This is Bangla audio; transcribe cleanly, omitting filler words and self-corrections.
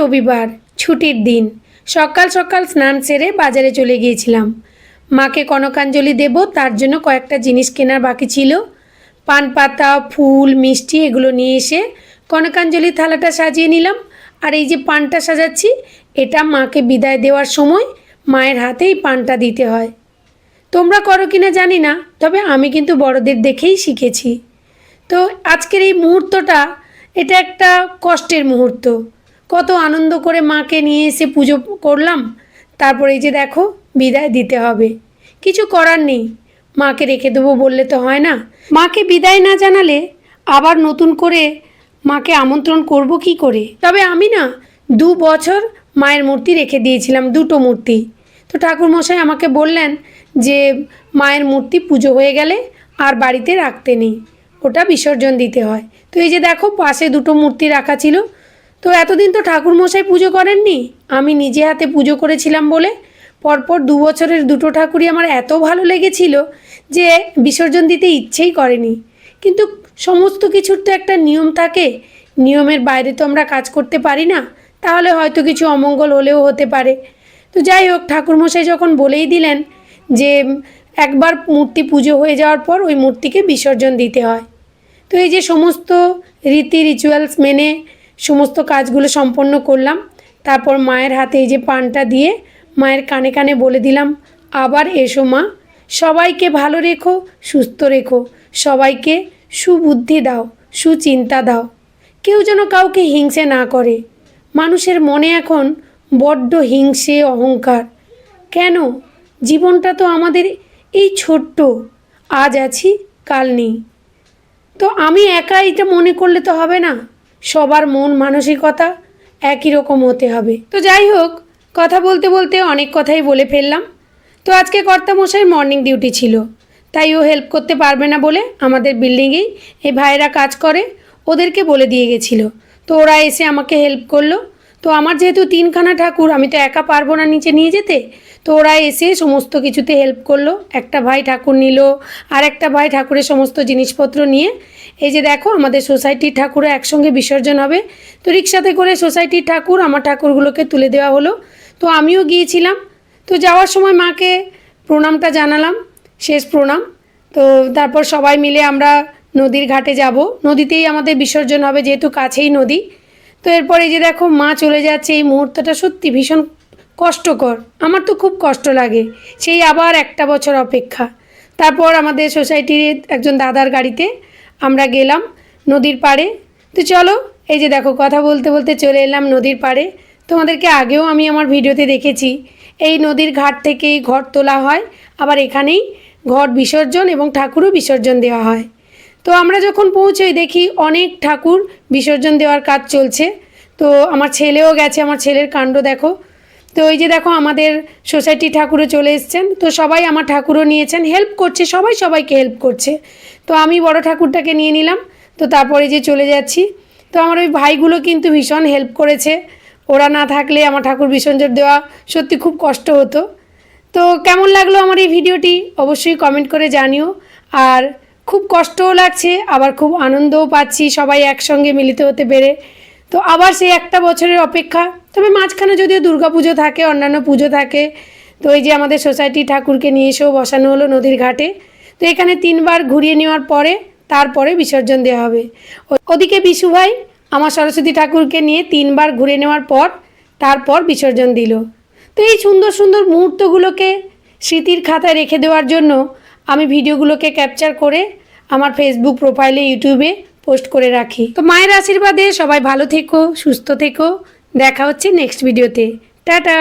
রবিবার, ছুটির দিন। সকাল সকাল স্নান সেরে বাজারে চলে গিয়েছিলাম। মাকে কনকাঞ্জলি দেব, তার জন্য কয়েকটা জিনিস কেনার বাকি ছিল। পান পাতা, ফুল, মিষ্টি এগুলো নিয়ে এসে কনকাঞ্জলি থালাটা সাজিয়ে নিলাম। আর এই যে পানটা সাজাচ্ছি, এটা মাকে বিদায় দেওয়ার সময় মায়ের হাতেই পানটা দিতে হয়। তোমরা করো কিনা জানি না, তবে আমি কিন্তু বড়দের দেখেই শিখেছি। তো আজকের এই মুহূর্তটা, এটা একটা কষ্টের মুহূর্ত। কত আনন্দ করে মাকে নিয়ে এসে পুজো করলাম, তারপরে এই যে দেখো বিদায় দিতে হবে। কিছু করার নেই, মাকে রেখে দেবো বললে তো হয় না। মাকে বিদায় না জানালে আবার নতুন করে মাকে আমন্ত্রণ করব কি করে। তবে আমি না 2 বছর মায়ের মূর্তি রেখে দিয়েছিলাম, 2টো মূর্তি। তো ঠাকুরমশাই আমাকে বললেন যে মায়ের মূর্তি পুজো হয়ে গেলে আর বাড়িতে রাখতে নেই, ওটা বিসর্জন দিতে হয়। তো এই যে দেখো পাশে 2টো মূর্তি রাখা ছিল। তো এতদিন তো ঠাকুরমশাই পুজো করেননি, আমি নিজে হাতে পুজো করেছিলাম বলে পরপর 2 বছরের 2টো ঠাকুরই আমার এত ভালো লেগেছিল যে বিসর্জন দিতে ইচ্ছেই করেনি। কিন্তু সমস্ত কিছুর তো একটা নিয়ম থাকে, নিয়মের বাইরে তো আমরা কাজ করতে পারি না, তাহলে হয়তো কিছু অমঙ্গল হলেও হতে পারে। তো যাই হোক, ঠাকুরমশাই যখন বলেই দিলেন যে একবার মূর্তি পুজো হয়ে যাওয়ার পর ওই মূর্তিকে বিসর্জন দিতে হয়। তো এই যে সমস্ত রীতি রিচুয়ালস মেনে সমস্ত কাজগুলো সম্পন্ন করলাম। তারপর মায়ের হাতে এই যে পানটা দিয়ে মায়ের কানে কানে বলে দিলাম, আবার এসো মা, সবাইকে ভালো রেখো, সুস্থ রেখো, সবাইকে সুবুদ্ধি দাও, সুচিন্তা দাও, কেউ যেন কাউকে হিংসে না করে। মানুষের মনে এখন বড্ড হিংসে, অহংকার। কেন? জীবনটা তো আমাদের এই ছোট্ট, আজ আছি কাল নেই। তো আমি একা এটা মনে করলে তো হবে না, সবার মন মানসিকতা একই রকম হতে হবে। তো যাই হোক, কথা বলতে বলতে অনেক কথাই বলে ফেললাম। তো আজকে কর্তামশাই মর্নিং ডিউটি ছিল, তাই ও হেল্প করতে পারবে না বলে আমাদের বিল্ডিংয়েই এই ভাইয়েরা কাজ করে, ওদেরকে বলে দিয়ে গেছিলো। তো ওরা এসে আমাকে হেল্প করলো। তো আমার যেহেতু 3খানা ঠাকুর, আমি তো একা পারবো না নিচে নিয়ে যেতে। তো ওরা এসে সমস্ত কিছুতে হেল্প করলো। একটা ভাই ঠাকুর নিল, আর একটা ভাই ঠাকুরের সমস্ত জিনিসপত্র নিয়ে এই যে দেখো আমাদের সোসাইটির ঠাকুরও একসঙ্গে বিসর্জন হবে। তো রিক্সাতে করে সোসাইটির ঠাকুর আমার ঠাকুরগুলোকে তুলে দেওয়া হলো। তো আমিও গিয়েছিলাম। তো যাওয়ার সময় মাকে প্রণামটা জানালাম, শেষ প্রণাম। তো তারপর সবাই মিলে আমরা নদীর ঘাটে যাব, নদীতেই আমাদের বিসর্জন হবে যেহেতু কাছেই নদী। তো এরপর এই যে দেখো মা চলে যাচ্ছে, এই মুহূর্তটা সত্যি ভীষণ কষ্টকর, আমার তো খুব কষ্ট লাগে। সেই আবার একটা বছর অপেক্ষা। তারপর আমাদের সোসাইটির একজন দাদার গাড়িতে আমরা গেলাম নদীর পাড়ে। তো চলো, এই যে দেখো কথা বলতে বলতে চলে এলাম নদীর পাড়ে। তোমাদেরকে আগেও আমি আমার ভিডিওতে দেখেছি, এই নদীর ঘাট থেকেই ঘট তোলা হয়, আবার এখানেই ঘট বিসর্জন এবং ঠাকুরও বিসর্জন দেওয়া হয়। তো আমরা যখন পৌঁছোই দেখি অনেক ঠাকুর বিসর্জন দেওয়ার কাজ চলছে। তো আমার ছেলেও গেছে, আমার ছেলের কাণ্ড দেখো। তো এই যে দেখো আমাদের সোসাইটি ঠাকুরও চলে এসছেন। তো সবাই আমার ঠাকুরও নিয়েছেন, হেল্প করছে, সবাই সবাইকে হেল্প করছে। তো আমি বড় ঠাকুরটাকে নিয়ে নিলাম। তো তারপরে যে চলে যাচ্ছি। তো আমার ওই ভাইগুলো কিন্তু ভীষণ হেল্প করেছে, ওরা না থাকলে আমার ঠাকুর বিসর্জন দেওয়া সত্যি খুব কষ্ট হতো। তো কেমন লাগলো আমার এই ভিডিওটি অবশ্যই কমেন্ট করে জানিও। আর খুব কষ্টও লাগছে, আবার খুব আনন্দও পাচ্ছি সবাই একসঙ্গে মিলিত হতে পেরে। তো আবার সেই একটা বছরের অপেক্ষা। তবে মাঝখানে যদিও দুর্গাপুজো থাকে, অন্যান্য পুজো থাকে। তো এই যে আমাদের সোসাইটি ঠাকুরকে নিয়ে এসেও বসানো হলো নদীর ঘাটে। তো এখানে 3বার ঘুরিয়ে নেওয়ার পরে তারপরে বিসর্জন দেওয়া হবে। ওদিকে বিশু ভাই আমার সরস্বতী ঠাকুরকে নিয়ে 3বার ঘুরে নেওয়ার পর তারপর বিসর্জন দিল। তো এই সুন্দর সুন্দর মুহূর্তগুলোকে স্মৃতির খাতায় রেখে দেওয়ার জন্য আমি ভিডিওগুলোকে ক্যাপচার করে আমার ফেসবুক প্রোফাইলে, ইউটিউবে পোস্ট করে রাখি। তো মায়ের আশীর্বাদে সবাই ভালো থেকো, সুস্থ থেকো। দেখা হচ্ছে নেক্সট ভিডিওতে। টাটা।